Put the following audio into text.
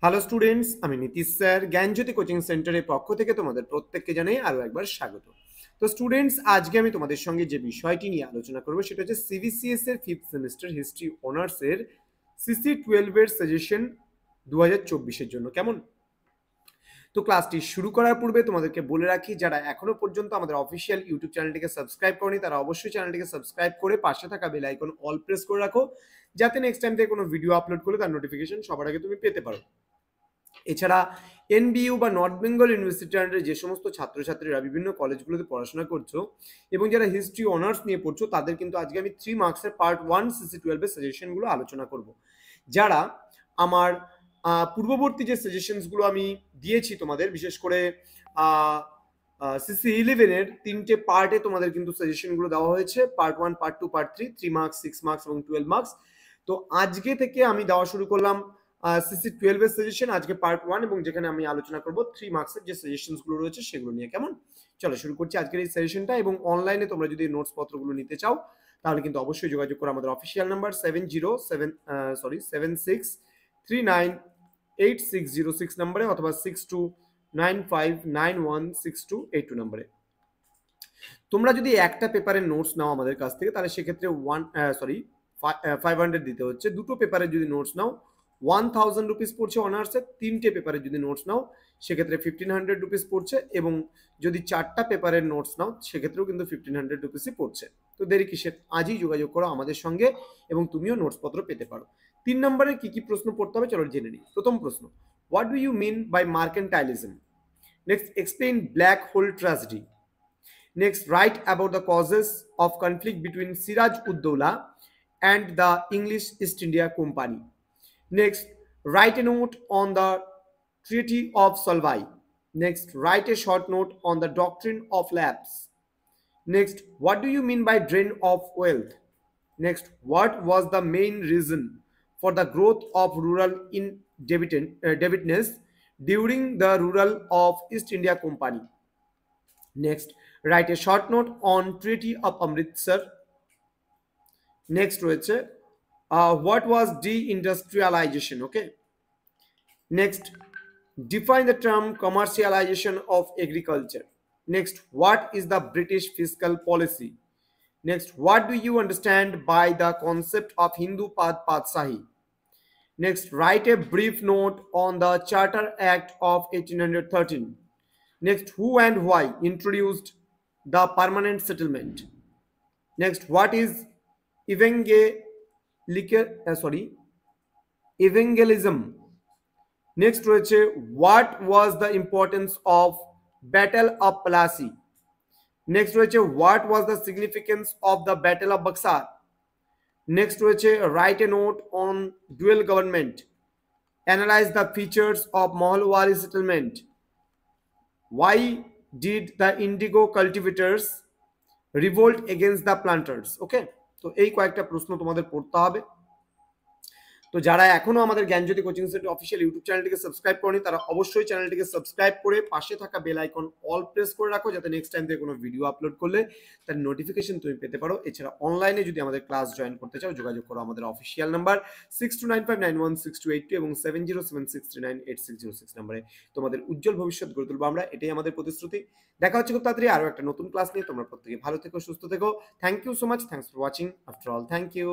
Hello students, আমি Nitish sir জ্ঞানজ্যোতি coaching সেন্টারের পক্ষ থেকে তোমাদের প্রত্যেককে জানাই আরও একবার স্বাগত। তো স্টুডেন্টস, আজকে আমি তোমাদের সঙ্গে যে বিষয়টি নিয়ে আলোচনা করব সেটা হচ্ছে সিবিসিএস এর 5th সেমিস্টার হিস্ট্রি অনার্সের সিসি 12 এর সাজেশন 2024-এর জন্য। কেমন? তো ক্লাসটি শুরু করার পূর্বে তোমাদেরকে বলে রাখি, যারা এখনো পর্যন্ত আমাদের অফিসিয়াল ইউটিউব চ্যানেলটিকে সাবস্ক্রাইব করনি তারা অবশ্যই চ্যানেলটিকে সাবস্ক্রাইব করে পাশে থাকা বেল আইকন অল প্রেস করে রাখো, যাতে নেক্সট টাইম থেকে কোনো ভিডিও আপলোড করলে তার নোটিফিকেশন সবার আগে তুমি পেতে পারো। এছাড়া এনবিইউ বা নর্থ বেঙ্গল ইউনিভার্সিটি আন্ডারে যে সমস্ত ছাত্রছাত্রীরা বিভিন্ন কলেজগুলোতে পড়াশোনা করছো এবং যারা হিস্ট্রি অনার্স নিয়ে পড়ছো, তাদের কিন্তু আজকে আমি 3 মার্কসের পার্ট 1 সিসি 12 এর সাজেশনগুলো আলোচনা করব। যারা আমার পূর্ববর্তী যে সাজেশনসগুলো আমি দিয়েছি তোমাদের, বিশেষ করে সিসি 11 এর 3টে পার্টে তোমাদের কিন্তু সাজেশনগুলো দেওয়া হয়েছে, part 1, part 2, part 3, 3 marks, 6 marks এবং 12 মার্কস। তো আজকে থেকে আমি দেওয়া শুরু করলাম সিসি 12 এর সাজেশন, আজকে পার্ট 1, এবং যেখানে আমি আলোচনা করব 3 মার্কসের যে সাজেশনসগুলো রয়েছে সেগুলো নিয়ে। কেমন? চলো শুরু করছি আজকের এই সাজেশনটা। এবং অনলাইনে তোমরা যদি নোটস পত্রগুলো নিতে চাও তাহলে কিন্তু অবশ্যই যোগাযোগ করো আমাদের অফিসিয়াল নাম্বার 7606 নম্বরে, অথবা 6295916282 নম্বরে। তোমরা যদি একটা পেপারের নোটস নাও আমাদের কাছ থেকে তাহলে সেক্ষেত্রে 500 দিতে হচ্ছে। দুটো পেপারের যদি নোটস নাও 1000 রুপিস পড়ছে অনার্সের। 3টে পেপারের যদি নোটস নাও সেক্ষেত্রে 1500 রুপিস পড়ছে, এবং যদি 4টা পেপারের নোটস নাও সেক্ষেত্রেও কিন্তু 1500 রুপিসই পড়ছে। তো দেরি কিসের, আজই যোগাযোগ করো আমাদের সঙ্গে এবং তুমিও নোটসপত্র পেতে পারো। 3 নম্বরের কি কি প্রশ্ন পড়তে হবে চলো জেনে নিই। প্রথম প্রশ্ন, what do you mean by mercantilism? Next, explain black hole tragedy. Next, write about the causes of conflict between Siraj ud Dowlah and the English East India Company. Next, write a note on the Treaty of Solvay. Next, write a short note on the doctrine of lapse. Next, what do you mean by drain of wealth? Next, what was the main reason for the growth of rural indebtedness during the rule of East India Company? Next, write a short note on Treaty of Amritsar. Next রয়েছে what was deindustrialization? Okay. Next, define the term commercialization of agriculture. Next, what is the British fiscal policy? Next, what do you understand by the concept of Hindu Padsahi? Next, write a brief note on the Charter Act of 1813. Next, who and why introduced the permanent settlement? Next, what is evangelism? Next রয়েছে what was the importance of battle of Plassey? Next রয়েছে what was the significance of the battle of Buxar? Next রয়েছে write a note on dual government. Analyze the features of Mohalwari settlement. Why did the indigo cultivators revolt against the planters? Okay, তো এই কয়েকটা প্রশ্ন তোমাদের পড়তে হবে। তো যারা এখনো আমাদের জ্ঞানজ্যোতি কোচিং সেন্টার অফিসিয়াল ইউটিউব চ্যানেলটিকে সাবস্ক্রাইব করনি তারা অবশ্যই চ্যানেলটিকে সাবস্ক্রাইব করে পাশে থাকা বেল আইকন অল প্রেস করে রাখো, যাতে নেক্সট টাইম থেকে কোনো ভিডিও আপলোড করলে তার নোটিফিকেশন তুমি পেতে পারো। এছাড়া অনলাইনে যদি আমাদের ক্লাস জয়েন করতে চাও যোগাযোগ করো আমাদের অফিসিয়াল নাম্বার 6295916282 এবং 7076398606 নম্বরে। তোমাদের উজ্জ্বল ভবিষ্যৎ গড়ে তুলবো আমরা, এটাই আমাদের প্রতিশ্রুতি। দেখা হচ্ছে খুব তাড়াতাড়ি আরো একটা নতুন ক্লাস নিয়ে। তোমরা প্রত্যেকে ভালো থেকো, সুস্থ থেকো। Thank you so much, thanks for watching. After all, thank you.